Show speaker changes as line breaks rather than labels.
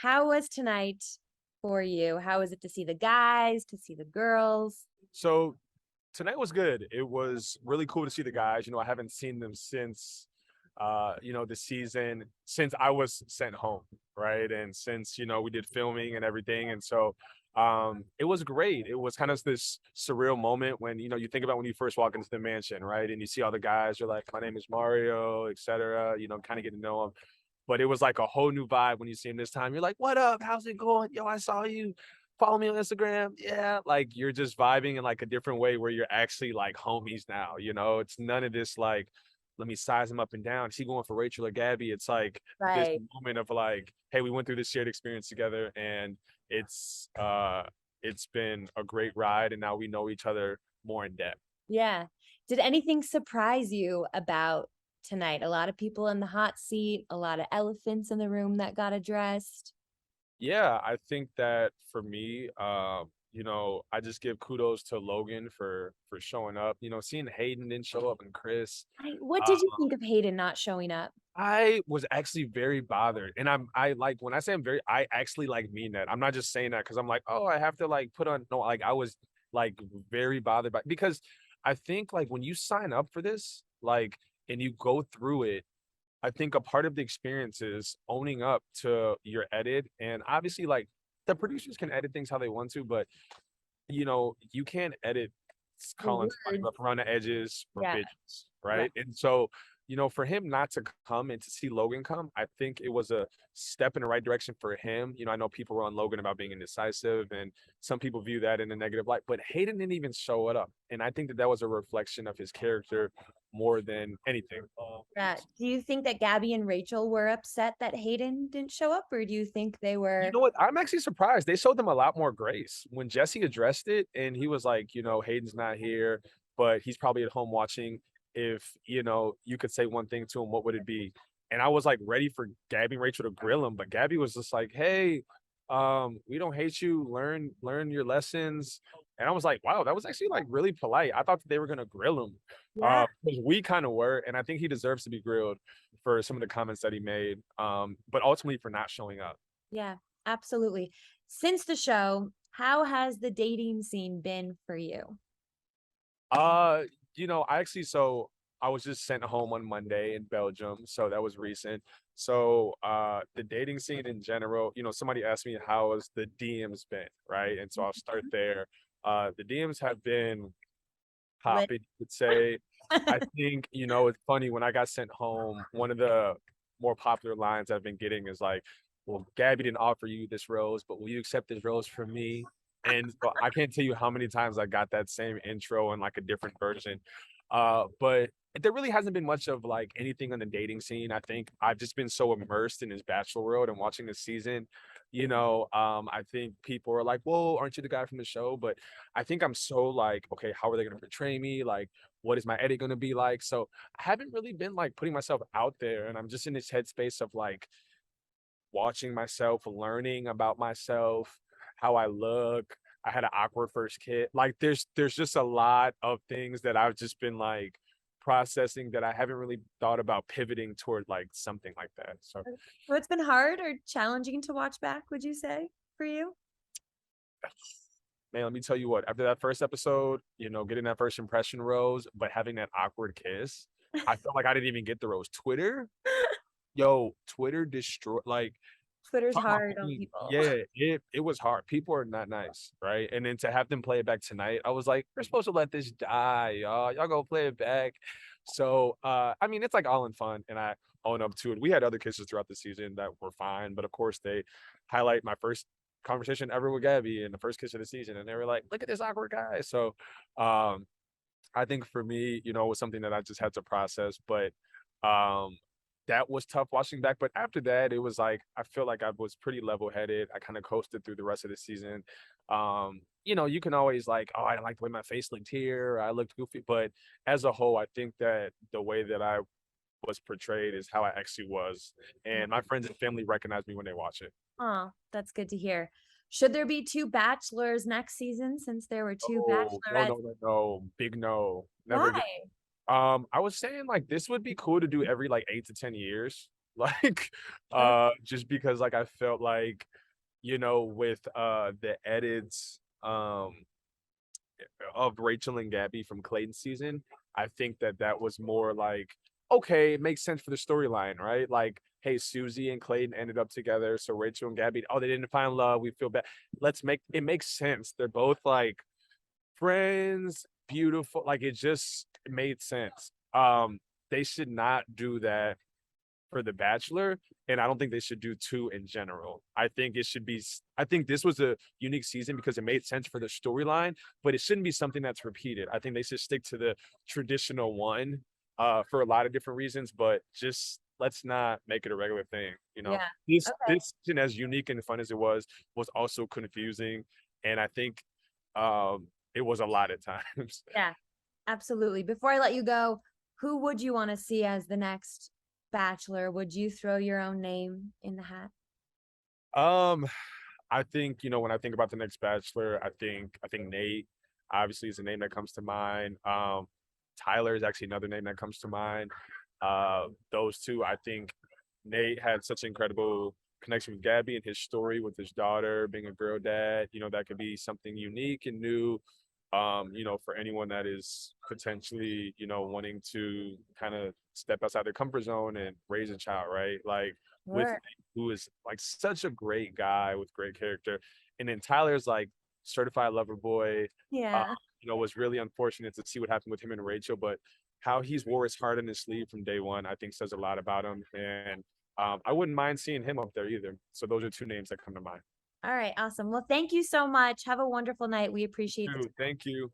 How was tonight for you? How was it to see the guys, to see the girls?
So tonight was good. It was really cool to see the guys. I haven't seen them since the season since I was sent home, right? And since, we did filming and everything. And so it was great. It was kind of this surreal moment when, you think about when you first walk into the mansion, right? And you see all the guys, you're like, my name is Mario, etc., kind of getting to know them. But it was like a whole new vibe when you see him this time. You're like, "What up? How's it going? Yo, I saw you. Follow me on Instagram." Yeah, like you're just vibing in like a different way where you're actually like homies now. It's none of this like, let me size him up and down. Is he going for Rachel or Gabby? It's like this
Right.
moment of like, hey, we went through this shared experience together, and it's been a great ride, and now we know each other more in depth.
Yeah. Did anything surprise you about tonight? A lot of people in the hot seat, a lot of elephants in the room that got addressed.
Yeah, I think that for me, I just give kudos to Logan for showing up. Seeing Hayden didn't show up and Chris.
What
Uh,
did you think of Hayden not showing up?
I was actually very bothered. And I like when I say I actually like mean that. I'm not just saying that because I'm like, oh, I have to like put on no, like I was like very bothered by because I think like when you sign up for this, like and you go through it, I think a part of the experience is owning up to your edit. And obviously, like the producers can edit things how they want to, but you can't edit
The
Colin's like
words.
left around the edges for
Yeah.
bitches,
Right.
right? And so, for him not to come and to see Logan come, I think it was a step in the right direction for him. I know people were on Logan about being indecisive, and some people view that in a negative light, but Hayden didn't even show it up. And I think that that was a reflection of his character more than anything.
Yeah. Do you think that Gabby and Rachel were upset that Hayden didn't show up, or do you think they
You
were?
know what? I'm actually surprised. They showed them a lot more grace. When Jesse addressed it and he was like, Hayden's not here, but he's probably at home watching. If, you could say one thing to him, what would it be? And I was like ready for Gabby and Rachel to grill him, but Gabby was just like, hey, we don't hate you. Learn your lessons. And I was like, wow, that was actually like really polite. I thought that they were gonna grill him.
Yeah.
Because we kind of were, and I think he deserves to be grilled for some of the comments that he made. But ultimately for not showing up.
Yeah, absolutely. Since the show, how has the dating scene been for you?
Uh, I actually I was just sent home on Monday in Belgium, so that was recent. So, the dating scene in general, somebody asked me how has the DMs been, right? And so I'll start there. The DMs have been
Lit.
popping, you could say. I think, it's funny when I got sent home, one of the more popular lines I've been getting is like, well, Gabby didn't offer you this rose, but will you accept this rose from me? And so I can't tell you how many times I got that same intro in like a different version. But there really hasn't been much of like anything on the dating scene. I think I've just been so immersed in this Bachelor world and watching this season. I think people are like, "Whoa, aren't you the guy from the show?" But I think I'm so like, okay, how are they going to portray me? Like, what is my edit going to be like? So I haven't really been like putting myself out there, and I'm just in this headspace of like watching myself, learning about myself, how I look. I had an awkward first kid. Like there's just a lot of things that I've just been like processing that I haven't really thought about pivoting toward like something like that. So
So it's been hard or challenging to watch back, would you say, for you?
man, let me tell you what, after that first episode, getting that first impression rose, but having that awkward kiss, I felt like I didn't even get the rose. Twitter destroyed like
Twitter's
talk about
hard on
putting
people.
yeah, it was hard. People are not nice, right? And then to have them play it back tonight, I was like, "We're supposed to let this die, y'all. Y'all go play it back." So, I mean, it's like all in fun, and I own up to it. We had other kisses throughout the season that were fine, but of course, they highlight my first conversation ever with Gabby and the first kiss of the season, and they were like, "Look at this awkward guy." So, um, I think for me, it was something that I just had to process, but um that was tough watching back. But after that, it was like I feel like I was pretty level headed. I kind of coasted through the rest of the season. You can always like, oh, I didn't like the way my face looked here, I looked goofy. But as a whole, I think that the way that I was portrayed is how I actually was. And my friends and family recognize me when they watch it.
Oh, that's good to hear. Should there be two bachelors next season since there were two
Oh, no,
bachelorettes?
no, no, no. Big no. Never
Why?
again. I was saying like this would be cool to do every like 8 to 10 years, like,
Okay.
just because, like, I felt like, with, the edits, of Rachel and Gabby from Clayton's season, I think that that was more like, okay, it makes sense for the storyline, right? Like, hey, Susie and Clayton ended up together, so Rachel and Gabby, oh, they didn't find love. We feel bad. Let's make it makes sense. They're both like friends, beautiful. Like it just made sense. They should not do that for The Bachelor, and I don't think they should do 2 in general. I think it should be I think this was a unique season because it made sense for the storyline, but it shouldn't be something that's repeated. I think they should stick to the traditional one, for a lot of different reasons, but just let's not make it a regular thing, you know?
Yeah. Okay.
This season, as unique and fun as it was also confusing, and I think, it was a lot at times.
Yeah. Absolutely. Before I let you go, who would you want to see as the next Bachelor? Would you throw your own name in the hat?
Um, I think, when I think about the next Bachelor, I think Nate obviously is a name that comes to mind. Tyler is actually another name that comes to mind. Those two, I think Nate had such an incredible connection with Gabby and his story with his daughter being a girl dad. That could be something unique and new. For anyone that is potentially, wanting to kind of step outside their comfort zone and raise a child, right? Like with
Sure.
Nate, who is like such a great guy with great character. And then Tyler's like certified lover boy. Uh,
Yeah.
was really unfortunate to see what happened with him and Rachel, but how he's wore his heart on his sleeve from day one, I think says a lot about him. And I wouldn't mind seeing him up there either. So those are two names that come to mind.
All right. Awesome. Well, thank you so much. Have a wonderful night. We appreciate the
Dude, thank you.